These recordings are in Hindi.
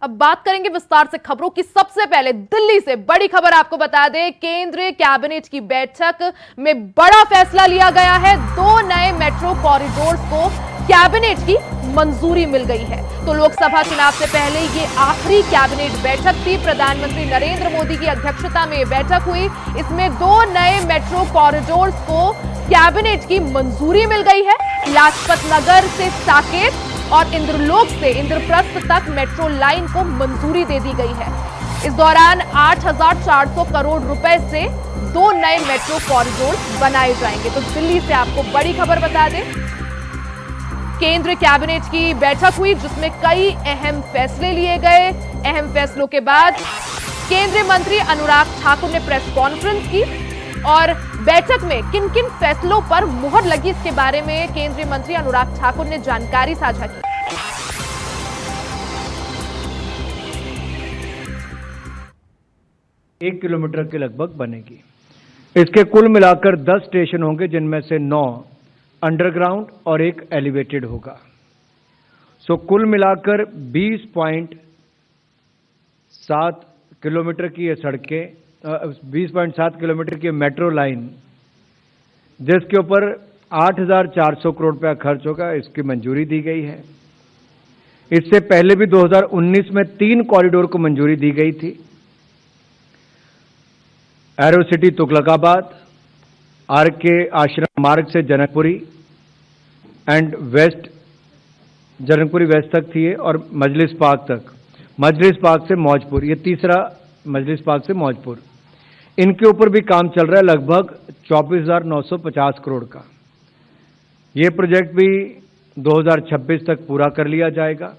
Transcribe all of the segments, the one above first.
अब बात करेंगे विस्तार से खबरों की। सबसे पहले दिल्ली से बड़ी खबर आपको बता दें, केंद्रीय कैबिनेट की बैठक में बड़ा फैसला लिया गया है। 2 नए मेट्रो कॉरिडोर्स को कैबिनेट की मंजूरी मिल गई है। तो लोकसभा चुनाव से पहले ये आखिरी कैबिनेट बैठक थी। प्रधानमंत्री नरेंद्र मोदी की अध्यक्षता में यह बैठक हुई। इसमें 2 नए मेट्रो कॉरिडोर्स को कैबिनेट की मंजूरी मिल गई है। लाजपत नगर से साकेत और इंद्रलोक से इंद्रप्रस्थ तक मेट्रो लाइन को मंजूरी दे दी गई है। इस दौरान 8,400 करोड़ रुपए से 2 नए मेट्रो कॉरिडोर बनाए जाएंगे। तो दिल्ली से आपको बड़ी खबर बता दें, केंद्रीय कैबिनेट की बैठक हुई जिसमें कई अहम फैसले लिए गए। अहम फैसलों के बाद केंद्रीय मंत्री अनुराग ठाकुर ने प्रेस कॉन्फ्रेंस की और बैठक में किन किन फैसलों पर मुहर लगी, इसके बारे में केंद्रीय मंत्री अनुराग ठाकुर ने जानकारी साझा की। 1 किलोमीटर के लगभग बनेगी। इसके कुल मिलाकर 10 स्टेशन होंगे, जिनमें से 9 अंडरग्राउंड और 1 एलिवेटेड होगा। सो कुल मिलाकर 20.7 किलोमीटर की ये सड़कें, 20.7 किलोमीटर की मेट्रो लाइन, जिसके ऊपर 8,400 करोड़ रुपया खर्च होगा, इसकी मंजूरी दी गई है। इससे पहले भी 2019 में 3 कॉरिडोर को मंजूरी दी गई थी। Arrow city Tughlakabad, R K Ashram Marg से Janakpuri and West, Janakpuri West तक थी और मजलिस पार्क तक, मजलिस पार्क से मौजपुर, ये तीसरा मजलिस पार्क से मौजपुर। इनके ऊपर भी काम चल रहा है, लगभग 24,950 करोड़ का। ये प्रोजेक्ट भी 2026 तक पूरा कर लिया जाएगा।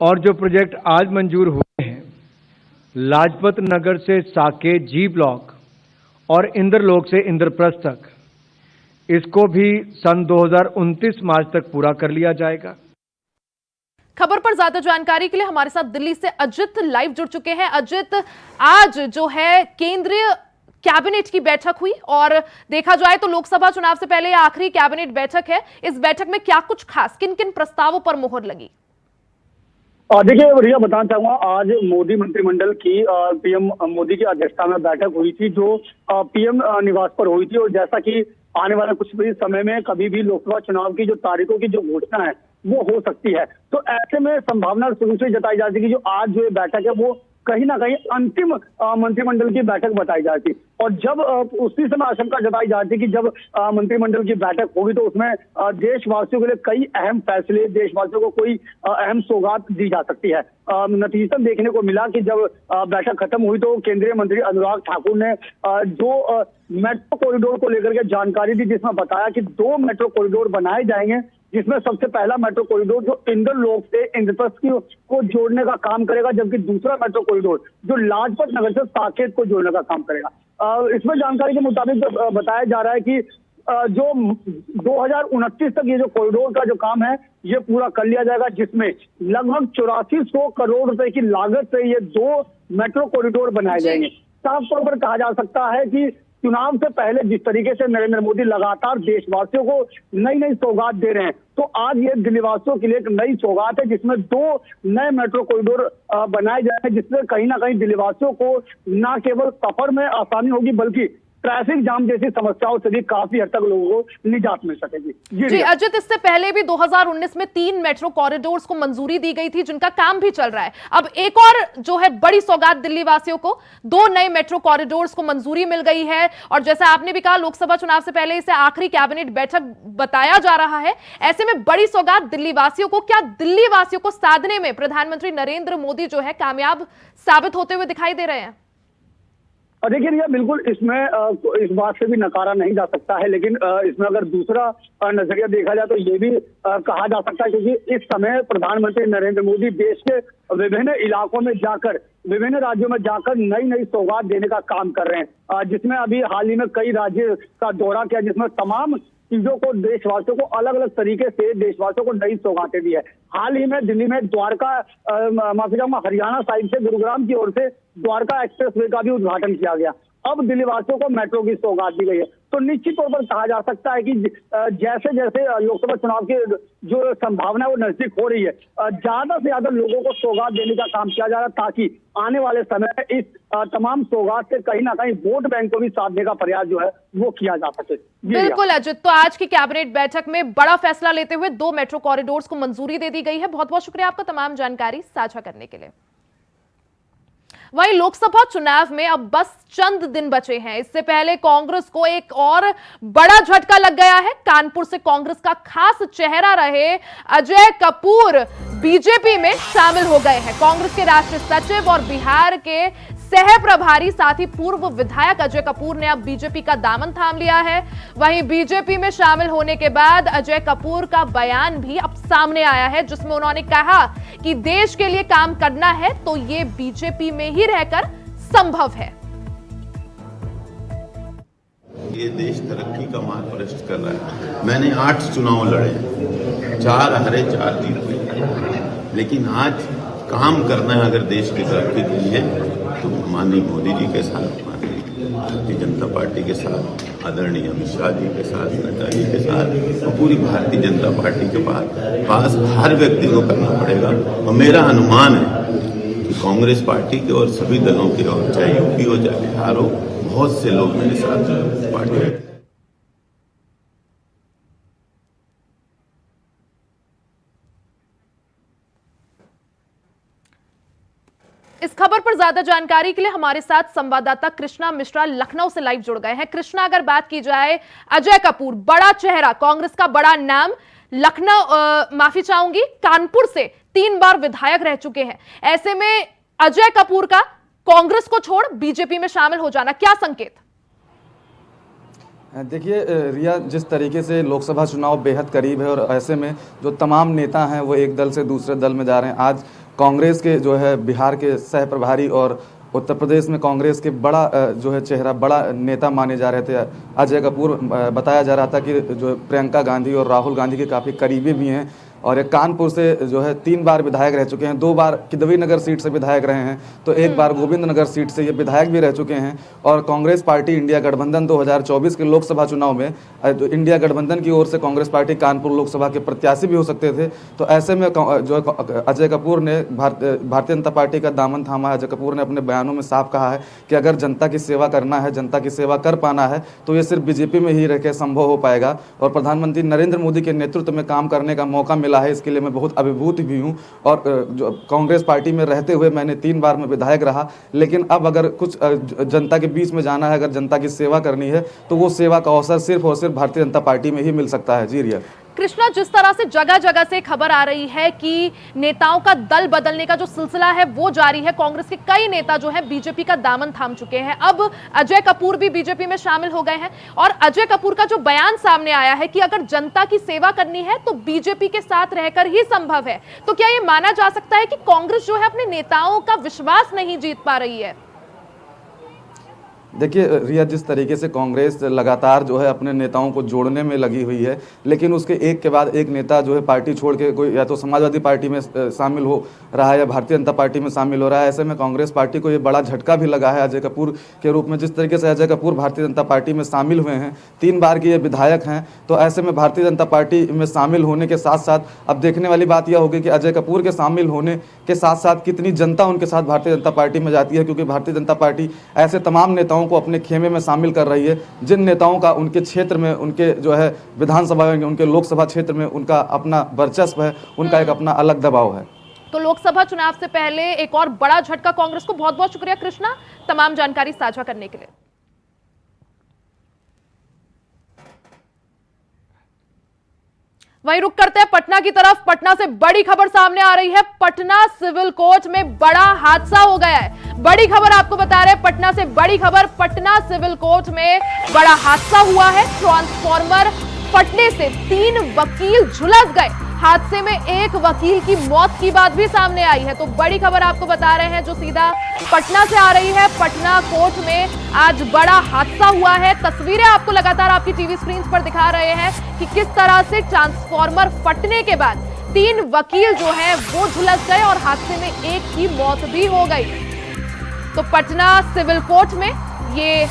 और जो प्रोजेक्ट आज मंजूर हुए हैं, लाजपत नगर से साकेत जी ब्लॉक और इंद्रलोक से इंद्रप्रस्थ तक, इसको भी सन 2029 मार्च तक पूरा कर लिया जाएगा। खबर पर ज्यादा जानकारी के लिए हमारे साथ दिल्ली से अजित लाइव जुड़ चुके हैं। अजित, आज जो है केंद्रीय कैबिनेट की बैठक हुई और देखा जाए तो लोकसभा चुनाव से पहले आखिरी कैबिनेट बैठक है। इस बैठक में क्या कुछ खास, किन किन प्रस्तावों पर मुहर लगी? देखिए भैया, बताना चाहूंगा, आज मोदी मंत्रिमंडल की पीएम मोदी की अध्यक्षता में बैठक हुई थी, जो पीएम निवास पर हुई थी। और जैसा कि आने वाले कुछ भी समय में कभी भी लोकसभा चुनाव की जो तारीखों की जो घोषणा है वो हो सकती है, तो ऐसे में संभावना शुरू से जताई जाती है कि जो आज जो बैठक है वो कहीं ना कहीं अंतिम मंत्रिमंडल की बैठक बताई जाती। और जब उसी समय आशंका जताई जाती कि जब मंत्रिमंडल की बैठक होगी तो उसमें देशवासियों के लिए कई अहम फैसले, देशवासियों को कोई अहम सौगात दी जा सकती है। नतीजतन देखने को मिला कि जब बैठक खत्म हुई तो केंद्रीय मंत्री अनुराग ठाकुर ने जो मेट्रो कॉरिडोर को लेकर के जानकारी दी, जिसमें बताया कि 2 मेट्रो कॉरिडोर बनाए जाएंगे, जिसमें सबसे पहला मेट्रो कॉरिडोर जो इंद्रलोक से इंद्रप्रस्थ को जोड़ने का काम करेगा, जबकि दूसरा मेट्रो कॉरिडोर जो लाजपत नगर से साकेत को जोड़ने का काम करेगा। इसमें जानकारी के मुताबिक बताया जा रहा है कि जो 2029 तक ये जो कॉरिडोर का जो काम है ये पूरा कर लिया जाएगा, जिसमें लगभग 8400 करोड़ रुपए की लागत से ये 2 मेट्रो कॉरिडोर बनाए जाएंगे। साफ तौर पर कहा जा सकता है कि चुनाव से पहले जिस तरीके से नरेंद्र मोदी लगातार देशवासियों को नई नई सौगात दे रहे हैं, तो आज ये दिल्लीवासियों के लिए एक नई सौगात है, जिसमें 2 नए मेट्रो कॉरिडोर बनाए जाएंगे, जिससे कहीं ना कहीं दिल्लीवासियों को न केवल सफर में आसानी होगी बल्कि ट्रैफिक जाम जैसी समस्याओं से भी काफी हद तक लोगों को निजात मिल सकेगी। जी अजित, इससे पहले भी 2019 में 3 मेट्रो कॉरिडोर्स को मंजूरी दी गई थी, जिनका काम भी चल रहा है। अब एक और जो है बड़ी सौगात दिल्ली वासियों को, 2 नए मेट्रो कॉरिडोर्स को मंजूरी मिल गई है। और जैसा आपने भी कहा, लोकसभा चुनाव से पहले इसे आखिरी कैबिनेट बैठक बताया जा रहा है। ऐसे में बड़ी सौगात दिल्ली वासियों को, क्या दिल्ली वासियों को साधने में प्रधानमंत्री नरेंद्र मोदी जो है कामयाब साबित होते हुए दिखाई दे रहे हैं? देखिए भैया, बिल्कुल इसमें इस बात से भी नकारा नहीं जा सकता है, लेकिन इसमें अगर दूसरा नजरिया देखा जाए तो ये भी कहा जा सकता है, क्योंकि इस समय प्रधानमंत्री नरेंद्र मोदी देश के विभिन्न इलाकों में जाकर, विभिन्न राज्यों में जाकर नई नई सौगात देने का काम कर रहे हैं, जिसमें अभी हाल ही में कई राज्य का दौरा किया, जिसमें तमाम चीजों को देशवासियों को अलग अलग तरीके से देशवासियों को नई सौगातें दी है। हाल ही में दिल्ली में द्वारका, माफी चाहूंगा, हरियाणा साइड से गुरुग्राम की ओर से द्वारका एक्सप्रेस वे का भी उद्घाटन किया गया। अब दिल्ली वासियों को मेट्रो की सौगात दी गई है। तो निश्चित तौर पर कहा जा सकता है कि जैसे जैसे लोकसभा चुनाव की जो संभावना है वो नजदीक हो रही है, ज्यादा से ज्यादा लोगों को सौगात देने का काम किया जा रहा है, ताकि आने वाले समय में इस तमाम सौगात से कहीं ना कहीं वोट बैंक को भी साधने का प्रयास जो है वो किया जा सके। बिल्कुल अजित, तो आज की कैबिनेट बैठक में बड़ा फैसला लेते हुए 2 मेट्रो कॉरिडोर्स को मंजूरी दे दी गई है। बहुत बहुत शुक्रिया आपका तमाम जानकारी साझा करने के लिए। वहीं लोकसभा चुनाव में अब बस चंद दिन बचे हैं। इससे पहले कांग्रेस को एक और बड़ा झटका लग गया है। कानपुर से कांग्रेस का खास चेहरा रहे अजय कपूर बीजेपी में शामिल हो गए हैं। कांग्रेस के राष्ट्रीय सचिव और बिहार के सह प्रभारी साथ ही पूर्व विधायक अजय कपूर ने अब बीजेपी का दामन थाम लिया है। वहीं बीजेपी में शामिल होने के बाद अजय कपूर का बयान भी अब सामने आया है, जिसमें उन्होंने कहा कि देश के लिए काम करना है तो ये बीजेपी में ही रहकर संभव है। ये देश तरक्की का मार्ग प्रशस्त कर रहा है। मैंने 8 चुनाव लड़े, 4 हारे 4 जीते, लेकिन आज काम करना है अगर देश की तरक्की के लिए तो माननीय मोदी जी के साथ, माननीय भारतीय जनता पार्टी के साथ, आदरणीय अमित शाह जी के साथ, नड्डा जी के साथ और पूरी भारतीय जनता पार्टी के पास हर व्यक्ति को करना पड़ेगा। और मेरा अनुमान है कि कांग्रेस पार्टी के और सभी दलों के, और चाहे यूपी हो चाहे बिहार हो, बहुत से लोग मेरे साथ पार्टी। इस खबर पर ज्यादा जानकारी के लिए हमारे साथ संवाददाता कृष्णा मिश्रा लखनऊ से लाइव जुड़ गए हैं। कृष्णा, अगर बात की जाए अजय कपूर, बड़ा चेहरा, कांग्रेस का बड़ा नाम, लखनऊ माफी चाहूंगी कानपुर से 3 बार विधायक रह चुके हैं, ऐसे में अजय कपूर का कांग्रेस को छोड़ बीजेपी में शामिल हो जाना, क्या संकेत? देखिए रिया, जिस तरीके से लोकसभा चुनाव बेहद करीब है और ऐसे में जो तमाम नेता हैं वो एक दल से दूसरे दल में जा रहे हैं। आज कांग्रेस के जो है बिहार के सह प्रभारी और उत्तर प्रदेश में कांग्रेस के बड़ा जो है चेहरा, बड़ा नेता माने जा रहे थे अजय कपूर, बताया जा रहा था कि जो प्रियंका गांधी और राहुल गांधी के काफ़ी करीबी भी हैं और एक कानपुर से जो है 3 बार विधायक रह चुके हैं, 2 बार किदवई नगर सीट से विधायक रहे हैं, तो 1 बार गोविंद नगर सीट से ये विधायक भी रह चुके हैं। और कांग्रेस पार्टी इंडिया गठबंधन 2024 के लोकसभा चुनाव में इंडिया गठबंधन की ओर से कांग्रेस पार्टी कानपुर लोकसभा के प्रत्याशी भी हो सकते थे। तो ऐसे में जो अजय कपूर ने भारतीय जनता पार्टी का दामन थामा है। अजय कपूर ने अपने बयानों में साफ कहा है कि अगर जनता की सेवा करना है, जनता की सेवा कर पाना है तो ये सिर्फ बीजेपी में ही रहकर संभव हो पाएगा। और प्रधानमंत्री नरेंद्र मोदी के नेतृत्व में काम करने का मौका मिला है, इसके लिए मैं बहुत अभिभूत भी हूं। और जो कांग्रेस पार्टी में रहते हुए मैंने 3 बार में विधायक रहा, लेकिन अब अगर कुछ जनता के बीच में जाना है, अगर जनता की सेवा करनी है तो वो सेवा का अवसर सिर्फ और सिर्फ भारतीय जनता पार्टी में ही मिल सकता है। जी रिया। कृष्णा, जिस तरह से जगह जगह से खबर आ रही है कि नेताओं का दल बदलने का जो सिलसिला है वो जारी है, कांग्रेस के कई नेता जो है बीजेपी का दामन थाम चुके हैं, अब अजय कपूर भी बीजेपी में शामिल हो गए हैं और अजय कपूर का जो बयान सामने आया है कि अगर जनता की सेवा करनी है तो बीजेपी के साथ रहकर ही संभव है, तो क्या यह माना जा सकता है कि कांग्रेस जो है अपने नेताओं का विश्वास नहीं जीत पा रही है? देखिए रिया, जिस तरीके से कांग्रेस लगातार जो है अपने नेताओं को जोड़ने में लगी हुई है, लेकिन उसके एक के बाद एक नेता जो है पार्टी छोड़ के कोई या तो समाजवादी पार्टी में शामिल हो रहा है या भारतीय जनता पार्टी में शामिल हो रहा है। ऐसे में कांग्रेस पार्टी को ये बड़ा झटका भी लगा है अजय कपूर के रूप में। जिस तरीके से अजय कपूर भारतीय जनता पार्टी में शामिल हुए हैं, 3 बार के ये विधायक हैं, तो ऐसे में भारतीय जनता पार्टी में शामिल होने के साथ साथ अब देखने वाली बात यह होगी कि अजय कपूर के शामिल होने के साथ साथ कितनी जनता उनके साथ भारतीय जनता पार्टी में जाती है, क्योंकि भारतीय जनता पार्टी ऐसे तमाम नेताओं को अपने खेमे में शामिल कर रही है जिन नेताओं का उनके क्षेत्र में, उनके जो है विधानसभा में, उनके लोकसभा क्षेत्र में उनका अपना वर्चस्व है, उनका एक अपना अलग दबाव है। तो लोकसभा चुनाव से पहले एक और बड़ा झटका कांग्रेस को। बहुत बहुत शुक्रिया कृष्णा तमाम जानकारी साझा करने के लिए। वहीं रुक करते हैं पटना की तरफ। पटना से बड़ी खबर सामने आ रही है। पटना सिविल कोर्ट में बड़ा हादसा हो गया है। बड़ी खबर आपको बता रहे हैं, पटना से बड़ी खबर, पटना सिविल कोर्ट में बड़ा हादसा हुआ है। ट्रांसफार्मर फटने से 3 वकील झुलस गए। हादसे में एक वकील की मौत की बात भी सामने आई है। तो बड़ी खबर आपको बता रहे हैं जो सीधा पटना से आ रही है। पटना कोर्ट में आज बड़ा हादसा हुआ है। तस्वीरें आपको लगातार आपकी टीवी स्क्रीन पर दिखा रहे हैं कि किस तरह से ट्रांसफार्मर फटने के बाद 3 वकील जो हैं वो झुलस गए और हादसे में एक की मौत भी हो गई। तो पटना सिविल कोर्ट में ये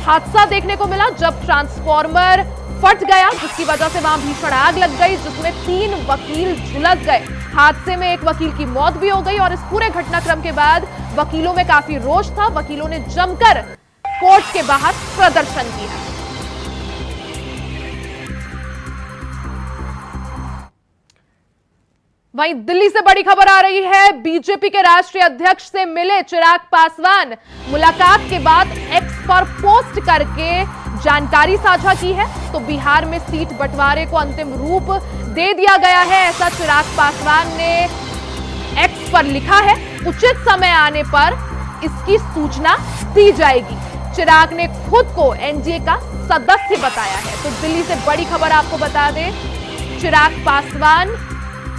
हादसा देखने को मिला जब ट्रांसफार्मर फट गया, जिसकी वजह से वहां भीषण आग लग गई, जिसमें 3 वकील झुलस गए। हादसे में एक वकील की मौत भी हो गई और इस पूरे घटनाक्रम के बाद वकीलों में काफी रोष था। वकीलों ने जमकर कोर्ट के बाहर प्रदर्शन किया। वहीं दिल्ली से बड़ी खबर आ रही है। बीजेपी के राष्ट्रीय अध्यक्ष से मिले चिराग पासवान। मुलाकात के बाद एक्स पर पोस्ट करके जानकारी साझा की है। तो बिहार में सीट बंटवारे को अंतिम रूप दे दिया गया है, ऐसा चिराग पासवान ने एक्स पर लिखा है। उचित समय आने पर इसकी सूचना दी जाएगी। चिराग ने खुद को एनडीए का सदस्य बताया है। तो दिल्ली से बड़ी खबर आपको बता दें, चिराग पासवान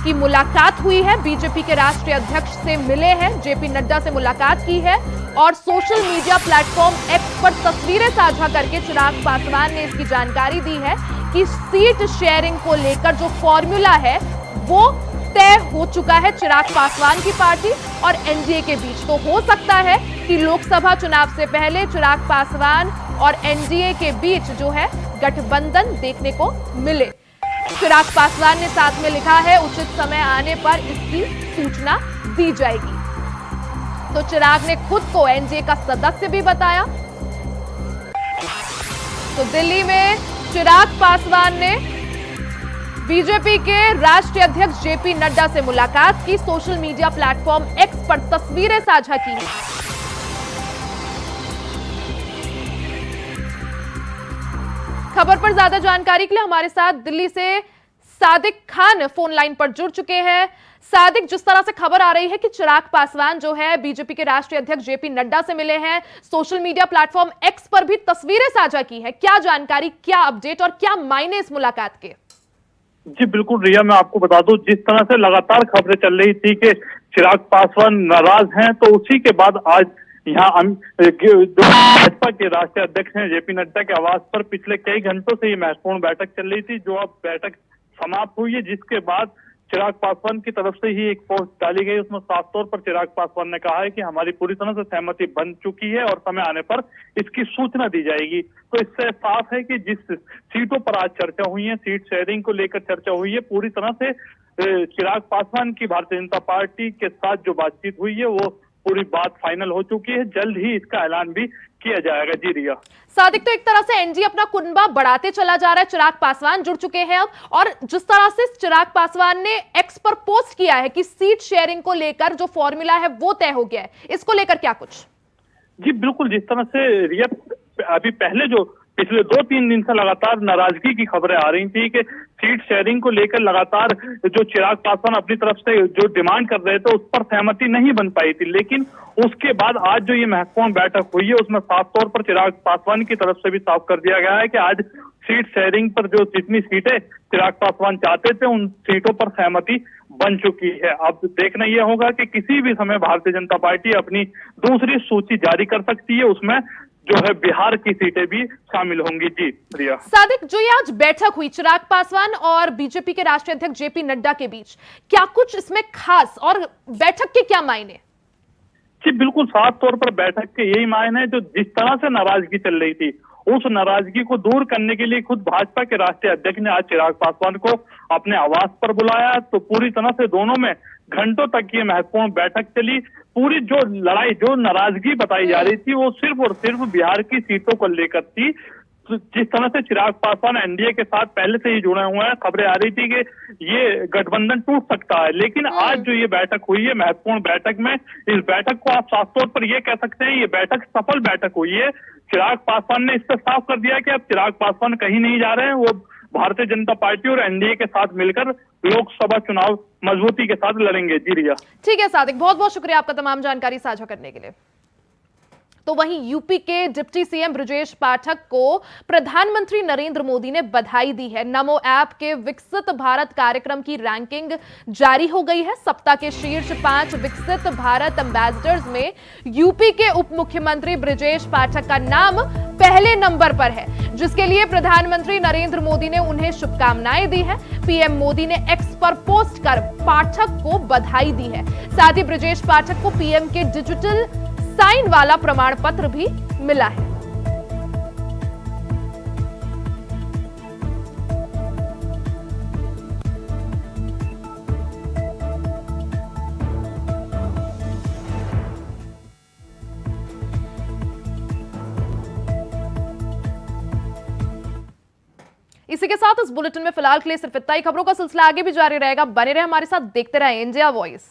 की मुलाकात हुई है, बीजेपी के राष्ट्रीय अध्यक्ष से मिले हैं, जेपी नड्डा से मुलाकात की है और सोशल मीडिया प्लेटफॉर्म एक्स पर तस्वीरें साझा करके चिराग पासवान ने इसकी जानकारी दी है कि सीट शेयरिंग को लेकर जो फॉर्मूला है वो तय हो चुका है चिराग पासवान की पार्टी और एनडीए के बीच। तो हो सकता है कि लोकसभा चुनाव से पहले चिराग पासवान और एनडीए के बीच जो है गठबंधन देखने को मिले। चिराग पासवान ने साथ में लिखा है, उचित समय आने पर इसकी सूचना दी जाएगी। तो चिराग ने खुद को एनडीए का सदस्य भी बताया। तो दिल्ली में चिराग पासवान ने बीजेपी के राष्ट्रीय अध्यक्ष जेपी नड्डा से मुलाकात की, सोशल मीडिया प्लेटफॉर्म एक्स पर तस्वीरें साझा की हैं। खबर पर ज्यादा जानकारी के लिए हमारे साथ दिल्ली से सादिक खान फोन लाइन पर जुड़ चुके हैं। सादिक, जिस तरह से खबर आ रही है कि चिराग पासवान जो है बीजेपी के राष्ट्रीय अध्यक्ष जेपी नड्डा से मिले हैं, सोशल मीडिया प्लेटफॉर्म एक्स पर भी तस्वीरें साझा की है, क्या जानकारी, क्या अपडेट और क्या मायने इस मुलाकात के? जी बिल्कुल रिया, मैं आपको बता दूं, जिस तरह से लगातार खबरें चल रही थी कि चिराग पासवान नाराज हैं, तो उसी के बाद आज यहाँ भाजपा के राष्ट्रीय अध्यक्ष हैं जेपी नड्डा के आवास पर पिछले कई घंटों से ये महत्वपूर्ण बैठक चल रही थी, जो अब बैठक समाप्त हुई है, जिसके बाद चिराग पासवान की तरफ से ही एक पोस्ट डाली गई। उसमें साफ तौर पर चिराग पासवान ने कहा है कि हमारी पूरी तरह से सहमति बन चुकी है और समय आने पर इसकी सूचना दी जाएगी। तो इससे साफ है कि जिस सीटों पर आज चर्चा हुई है, सीट शेयरिंग को लेकर चर्चा हुई है, पूरी तरह से चिराग पासवान की भारतीय जनता पार्टी के साथ जो बातचीत हुई है वो पूरी बात फाइनल हो चुकी है। जल्द ही इसका ऐलान भी किया जाएगा। जी रिया। सादिक, तो एक तरह से एनडीए अपना कुनबा बढ़ाते चला जा रहा है, चिराग पासवान जुड़ चुके हैं अब, और जिस तरह से चिराग पासवान ने एक्स पर पोस्ट किया है कि सीट शेयरिंग को लेकर जो फॉर्मूला है वो तय हो गया है, इसको लेकर क्या कुछ? जी बिल्कुल, जिस तरह से रिया अभी पहले जो पिछले 2-3 दिन से लगातार नाराजगी की खबरें आ रही थी कि सीट शेयरिंग को लेकर लगातार जो चिराग पासवान अपनी तरफ से जो डिमांड कर रहे थे उस पर सहमति नहीं बन पाई थी, लेकिन उसके बाद आज जो ये महत्वपूर्ण बैठक हुई है उसमें साफ तौर पर चिराग पासवान की तरफ से भी साफ कर दिया गया है कि आज सीट शेयरिंग पर जो जितनी सीटें चिराग पासवान चाहते थे उन सीटों पर सहमति बन चुकी है। अब देखना यह होगा कि किसी भी समय भारतीय जनता पार्टी अपनी दूसरी सूची जारी कर सकती है, उसमें जो है बिहार की सीटें भी शामिल होंगी। जी प्रिया। सादिक, जो ये आज बैठक हुई चिराग पासवान और बीजेपी के राष्ट्रीय अध्यक्ष जेपी नड्डा के बीच, क्या कुछ इसमें खास और बैठक के क्या मायने? जी बिल्कुल, साफ तौर पर बैठक के यही मायने है, जो जिस तरह से नाराजगी चल रही थी उस नाराजगी को दूर करने के लिए खुद भाजपा के राष्ट्रीय अध्यक्ष ने आज चिराग पासवान को अपने आवास पर बुलाया। तो पूरी तरह से दोनों में घंटों तक ये महत्वपूर्ण बैठक चली। पूरी जो लड़ाई, जो नाराजगी बताई जा रही थी वो सिर्फ और सिर्फ बिहार की सीटों को लेकर थी। जिस तरह से चिराग पासवान एनडीए के साथ पहले से ही जुड़े हुए हैं, खबरें आ रही थी कि ये गठबंधन टूट सकता है, लेकिन आज जो ये बैठक हुई है महत्वपूर्ण बैठक में, इस बैठक को आप साफ तौर पर ये कह सकते हैं ये बैठक सफल बैठक हुई है। चिराग पासवान ने इस पर साफ कर दिया कि अब चिराग पासवान कहीं नहीं जा रहे हैं, वो भारतीय जनता पार्टी और एनडीए के साथ मिलकर लोकसभा चुनाव मजबूती के साथ लड़ेंगे। जी रिया। ठीक है सादिक, बहुत बहुत शुक्रिया आपका तमाम जानकारी साझा करने के लिए। तो वहीं यूपी के डिप्टी सीएम ब्रजेश पाठक को प्रधानमंत्री नरेंद्र मोदी ने बधाई दी है। नमो ऐप के विकसित भारत कार्यक्रम की रैंकिंग जारी हो गई है। सप्ताह के शीर्ष 5 विकसित भारत एम्बेसडर्स में यूपी के उप मुख्यमंत्री ब्रजेश पाठक का नाम पहले नंबर पर है, जिसके लिए प्रधानमंत्री नरेंद्र मोदी ने उन्हें शुभकामनाएं दी है। पीएम मोदी ने एक्स पर पोस्ट कर पाठक को बधाई दी है। साथ ही ब्रजेश पाठक को पीएम के डिजिटल साइन वाला प्रमाण पत्र भी मिला है। इसी के साथ इस बुलेटिन में फिलहाल के लिए सिर्फ इतना ही। खबरों का सिलसिला आगे भी जारी रहेगा, बने रहे हमारे साथ, देखते रहे इंडिया वॉइस।